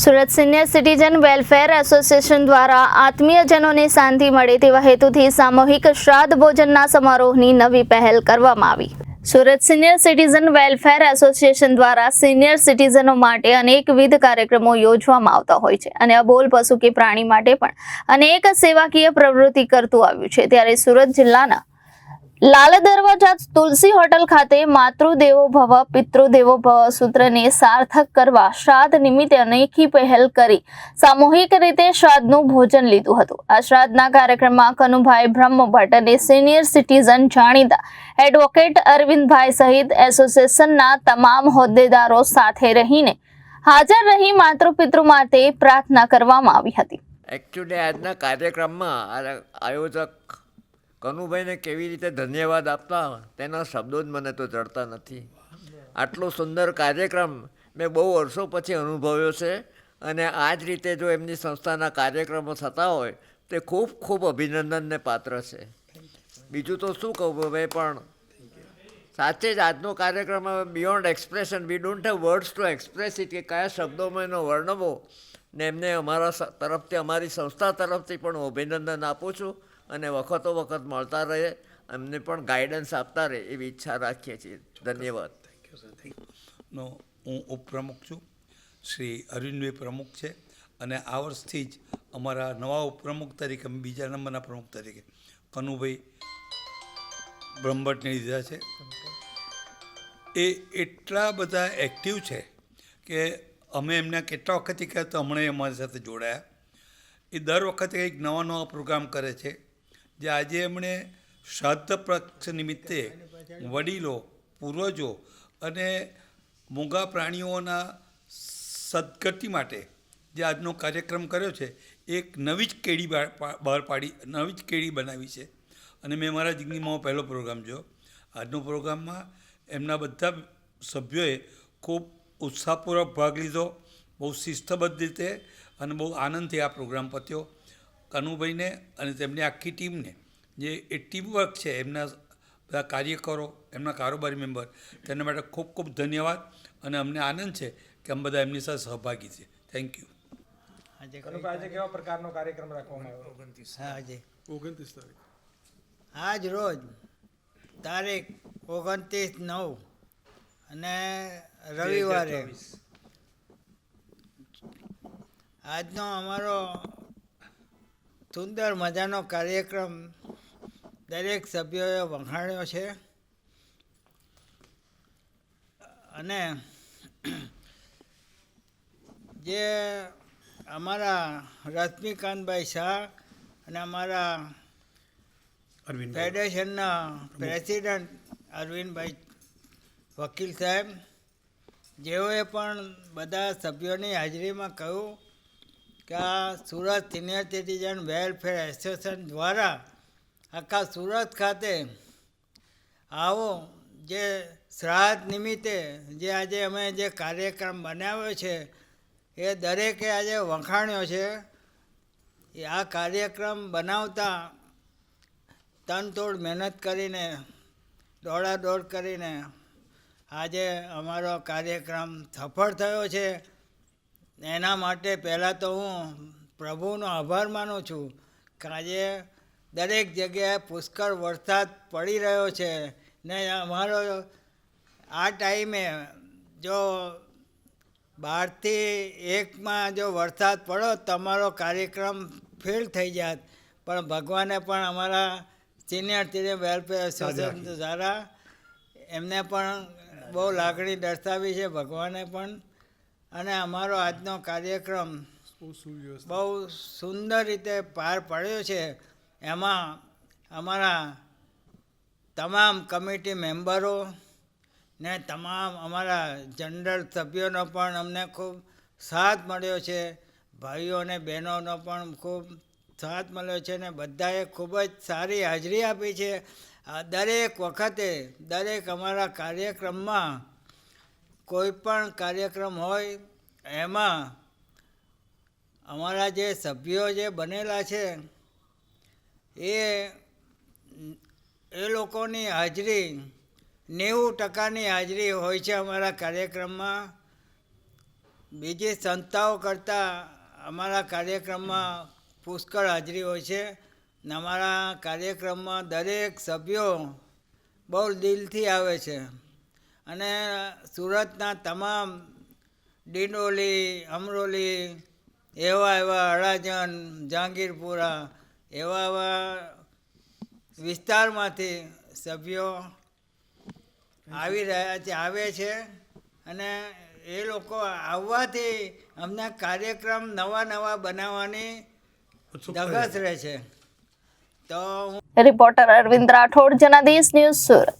Surat senior citizen welfare association દ્વારા આત્મીયજનોને શાંતિ મળે તેવા હેતુથી સામૂહિક શ્રાદ્ધ ભોજનના સમારોહની નવી પહેલ કરવામાં આવી। Surat senior citizen welfare association દ્વારા સિનિયર સિટીઝનો માટે અનેકવિધ કાર્યક્રમો યોજવામાં આવતા હોય છે અને અબોલ પશુ કે પ્રાણી માટે પણ અનેક સેવાકીય પ્રવૃત્તિ કરતું આવ્યું છે। ત્યારે સુરત જિલ્લાના લાલ દરવાજા તુલસી હોટલ ખાતે માતૃદેવો ભવ પિતૃદેવો ભવ સૂત્રને સાર્થક કરવા શ્રાદ્ધ નિમિત્તે અનેકી પહેલ કરી સામૂહિક રીતે શ્રાદ્ધનું ભોજન લીધું હતું। આ શ્રાદ્ધના કાર્યક્રમમાં કનુભાઈ બ્રહ્મભટ્ટ અને સિનિયર સિટીઝન જાણીતા એડવોકેટ અરવિંદભાઈ સહિત એસોસિએશનના તમામ હોદ્દેદારો સાથે રહીને હાજર રહી માતૃપિતૃ માટે પ્રાર્થના કરવામાં આવી હતી। એકચ્યુઅલી આજના કાર્યક્રમમાં આયોજક કનુભાઈને કેવી રીતે ધન્યવાદ આપતા તેના શબ્દો જ મને તો જડતા નથી। આટલો સુંદર કાર્યક્રમ મેં બહુ વર્ષો પછી અનુભવ્યો છે અને આ જ રીતે જો એમની સંસ્થાના કાર્યક્રમો થતા હોય તે ખૂબ ખૂબ અભિનંદનને પાત્ર છે। બીજું તો શું કહું હવે, પણ સાચે જ આજનો કાર્યક્રમ beyond expression, we don't have words to express it, કે કયા શબ્દોમાં એનો વર્ણવો ને એમને અમારા તરફથી, અમારી સંસ્થા તરફથી પણ હું અભિનંદન આપું છું અને વખતો વખત મળતા રહે, એમને પણ ગાઈડન્સ આપતા રહે એવી ઈચ્છા રાખીએ છીએ। ધન્યવાદ। Thank you sir, thank you. હું ઉપપ્રમુખ છું, શ્રી અરવિંદભાઈ પ્રમુખ છે અને આ વર્ષથી જ અમારા નવા ઉપપ્રમુખ તરીકે, બીજા નંબરના પ્રમુખ તરીકે કનુભાઈ બ્રહ્મભટ્ટને લીધા છે। એ એટલા બધા એક્ટિવ છે કે અમે એમને કેટલા વખતથી કહ્યું તો હમણાં અમારી સાથે જોડાયા। એ દર વખતે કંઈક નવા નવા પ્રોગ્રામ કરે છે। જે આજે એમણે શ્રાદ્ધ પક્ષ નિમિત્તે વડીલો, પૂર્વજો અને મૂંગા પ્રાણીઓના સદગતિ માટે જે આજનો કાર્યક્રમ કર્યો છે, એક નવી જ કેડી બહાર પાડી, નવી જ કેડી બનાવી છે અને મેં મારા જિંદગીમાં પહેલો પ્રોગ્રામ જોયો। આજનો પ્રોગ્રામમાં એમના બધા સભ્યોએ ખૂબ ઉત્સાહપૂર્વક ભાગ લીધો, બહુ શિસ્તબદ્ધ રીતે અને બહુ આનંદથી આ પ્રોગ્રામ પત્યો। કનુભાઈને અને તેમની આખી ટીમને, જે એ ટીમ વર્ક છે, એમના બધા કાર્યકરો, એમના કારોબારી મેમ્બર, તેના માટે ખૂબ ખૂબ ધન્યવાદ અને અમને આનંદ છે કે અમે બધા એમની સાથે સહભાગી છીએ। Thank you. આજે કેવા પ્રકારનો કાર્યક્રમ રાખવામાં આવ્યો? 29 તારીખ આજ રોજ તારીખ 29/9 અને રવિવારે આજનો અમારો સુંદર મજાનો કાર્યક્રમ દરેક સભ્યોએ વખાણ્યો છે અને જે અમારા રશ્મિકાંતભાઈ શાહ અને અમારા ફેડરેશનના પ્રેસિડન્ટ અરવિંદભાઈ વકીલ સાહેબ, જેઓએ પણ બધા સભ્યોની હાજરીમાં કહ્યું કે આ Surat senior citizen welfare association દ્વારા આખા સુરત ખાતે આવો જે શ્રાદ્ધ નિમિત્તે જે આજે અમે જે કાર્યક્રમ બનાવ્યો છે એ દરેકે આજે વખાણ્યો છે। એ આ કાર્યક્રમ બનાવતા તનતોડ મહેનત કરીને, દોડાદોડ કરીને આજે અમારો કાર્યક્રમ સફળ થયો છે। એના માટે પહેલાં તો હું પ્રભુનો આભાર માનું છું કે આજે દરેક જગ્યાએ પુષ્કળ વરસાદ પડી રહ્યો છે ને અમારો આ ટાઈમે જો 12થી 1માં જો વરસાદ પડો તો અમારો કાર્યક્રમ ફેલ થઈ જાત, પણ ભગવાને પણ અમારા સિનિયર સિટીઝન વેલફેર એસોસિએશન દ્વારા એમને પણ બહુ લાગણી દર્શાવી છે, ભગવાને પણ। અને અમારો આજનો કાર્યક્રમ બહુ સુંદર રીતે પાર પાડ્યો છે। એમાં અમારા તમામ કમિટી મેમ્બરો ને તમામ અમારા જનરલ સભ્યોનો પણ અમને ખૂબ સાથ મળ્યો છે। ભાઈઓ અને બહેનોનો પણ ખૂબ સાથ મળ્યો છે અને બધાએ ખૂબ જ સારી હાજરી આપી છે। દરેક વખતે દરેક અમારા કાર્યક્રમમાં, કોઈ પણ કાર્યક્રમ હોય એમાં અમારા જે સભ્યો જે બનેલા છે એ લોકોની હાજરી 90% હાજરી હોય છે અમારા કાર્યક્રમમાં। બીજી સંસ્થાઓ કરતાં અમારા કાર્યક્રમમાં પુષ્કળ હાજરી હોય છે ને અમારા કાર્યક્રમમાં દરેક સભ્યો બહુ દિલથી આવે છે અને સુરતના તમામ ડિંડોલી, અમરોલી, એવા અડાજણ, જહાંગીરપુરા એવા વિસ્તારમાંથી સભ્યો આવે છે અને એ લોકો આવવાથી અમને કાર્યક્રમ નવા બનાવવાની ધગશ રહે છે. તો રિપોર્ટર અરવિંદ રાઠોડ, જનાદેશ ન્યૂઝ, સુરત.